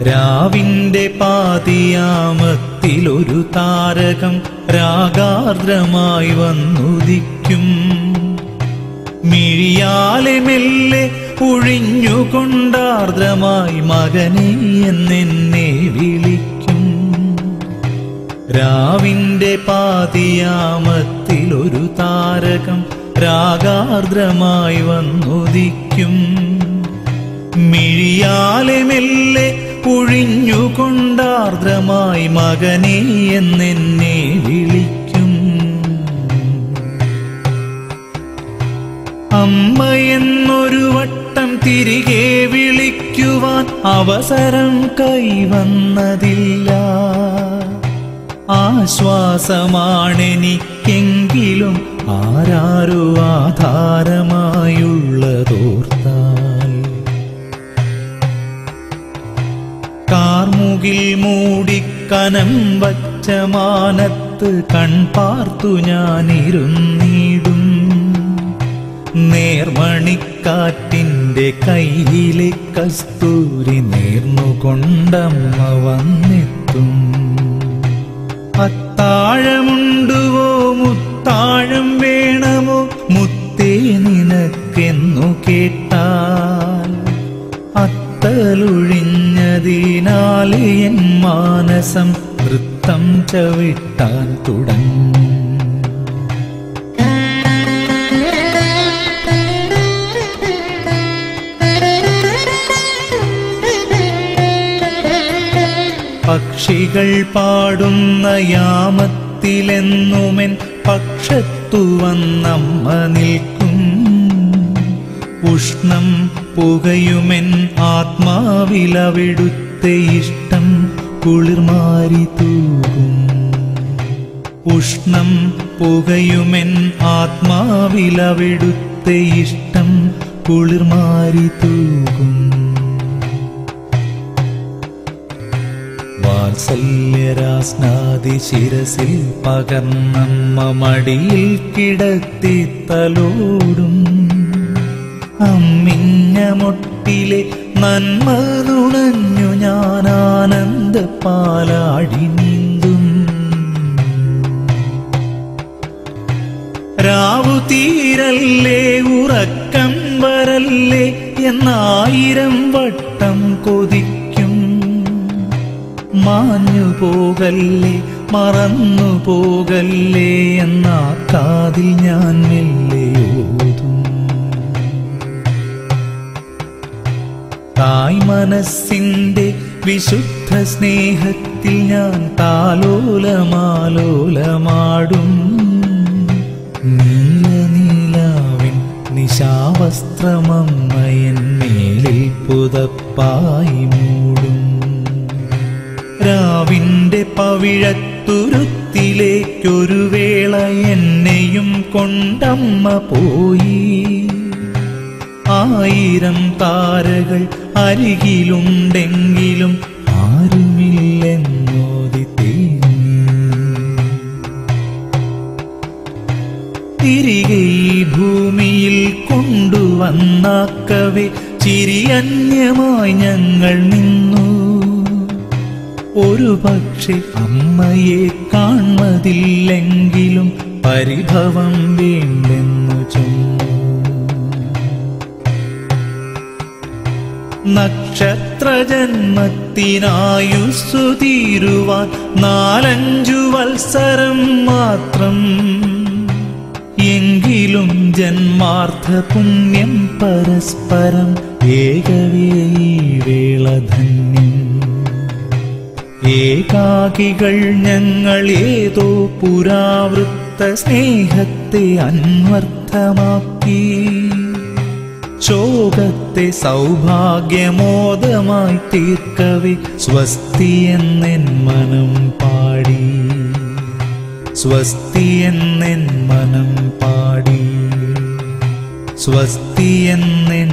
രാവിന്റെ പാതിയാമത്തിലൊരു താരകം രാഗാർദ്രമായി വന്നുദിക്കും. മിഴിയാലെ മെല്ലെ ഒഴിഞ്ഞുകൊണ്ടാർദ്രമായി മകനേ എന്നെന്നെ വിളിക്കും. രാവിന്റെ പാതിയാമത്തിലൊരു താരകം രാഗാർദ്രമായി വന്നുദിക്കും. മിഴിയാലെ മെല്ലെ ഒഴിഞ്ഞുകൊണ്ടാർദ്രമായി മകനേ എന്നെന്നെ വിളിക്കും. അമ്മ എന്നൊരു വട്ടം തിരികെ വിളിക്കുവാൻ അവസരം കൈവന്നതില്ല. ആശ്വാസമാണെനിക്കെങ്കിലും ആരാരോ ആധാരമായുള്ളതോർത്താൽ. കാർമുകിൽ മൂടിക്കനം വച്ച മാനത്ത് കൺപാർത്തു ഞാനിരുന്നിടും. നേർമണിക്കാറ്റിന്റെ കയ്യിലെ കസ്തൂരി നേർന്നുകൊണ്ടമ്മ വന്നെത്തും. അത്താഴമുണ്ടുവോ മുത്താഴം വേണമോ മുത്തേ നിനക്കെന്നു കേട്ടാൽ അത്തലൊഴിഞ്ഞതിനാലെ എൻ മാനസം നൃത്തം ചവിട്ടാൻ തുടങ്ങും. പക്ഷികൾ പാടുന്ന യാമത്തിലെന്നുമെൻ പക്ഷത്തു വന്നമ്മ നിൽക്കും. ഉഷ്ണം പുകയുമെൻ ആത്മാവിലവിടുത്തെ ഇഷ്ടം കുളിർമാരി തൂകും. ഉഷ്ണം പുകയുമെൻ ആത്മാവിലവിടുത്തെ ഇഷ്ടം കുളിർമാരി തൂകും. വാത്സല്യരാസ്നാദി ശിരസിൽ പകർന്നമ്മ മടിയിൽ കിടത്തി തലോടും. അമ്മിഞ്ഞ മൊട്ടിലെ നന്മ നുണഞ്ഞു ഞാൻ ആനന്ദ പാലാടി നീന്തും. രാവു തീരല്ലേ ഉറക്കം വരല്ലേ എന്നായിരം വട്ടം കൊതിക്കും. മാഞ്ഞു പോകല്ലേ മറന്നു പോകല്ലേ എന്നാ കാതിൽ ഞാൻ മെല്ലെയോതും. തായ് മനസ്സിന്റെ വിശുദ്ധ സ്നേഹത്തിൽ ഞാൻ താലോലമാലോലമാടും. നീലനീലാവിൻ നിശാവസ്ത്രമമ്മയൻ മേലിൽ പുതപ്പായി മൂടും. രാവിന്റെ പവിഴത്തുരുത്തിലേക്കൊരു വേള എന്നെയും കൊണ്ടമ്മ പോയി. ആയിരം താരകൾ അരികിലുണ്ടെങ്കിലും ആരുമില്ലെന്നോതി തേങ്ങി. തിരികെ ഈ ഭൂമിയിൽ കൊണ്ടുവന്നാക്കവേ ചിരിയന്യമായി ഞങ്ങൾ നിന്നു. ഒരു പക്ഷെ അമ്മയെ കാണുന്നതില്ലെങ്കിലും പരിഭവം വേണ്ടെന്നു ചൊന്നു. നക്ഷത്രജന്മത്തിനായുസ്സു തീരുവാൻ 4-5 വത്സരം മാത്രം. എങ്കിലും ജന്മാർത്ഥ പുണ്യം പരസ്പരം ഏകവേ ഈ വേള ധന്യം. ഏകാകികൾ ഞങ്ങൾ ഏതോ പുരാവൃത്ത സ്നേഹത്തെ അന്വർത്ഥമാക്കി. ശോകത്തെ സൗഭാഗ്യമോദമായി തീർക്കവേ സ്വസ്തി എന്നെൻ മനം പാടി. സ്വസ്തി എന്നെൻ മനം പാടി. സ്വസ്തി എന്നെൻ